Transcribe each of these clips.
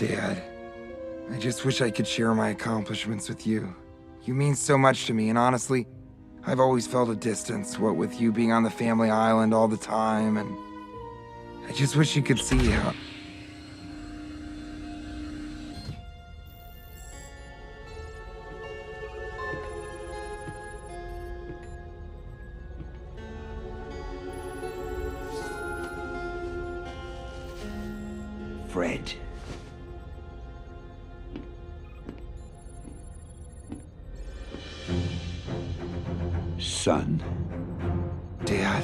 Dad. I just wish I could share my accomplishments with you. You mean so much to me, and honestly, I've always felt a distance, what with you being on the family island all the time, and I just wish you could see how... Fred. Son. Dad?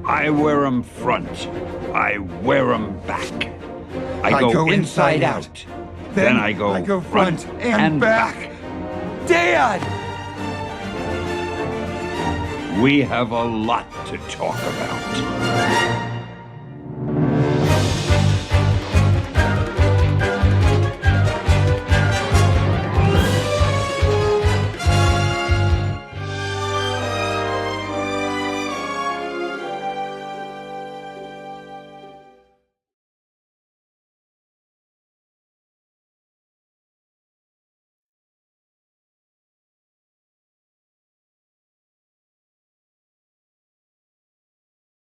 I wear 'em front. I wear 'em back. I go inside out. Then I go front and back. Dad! We have a lot to talk about.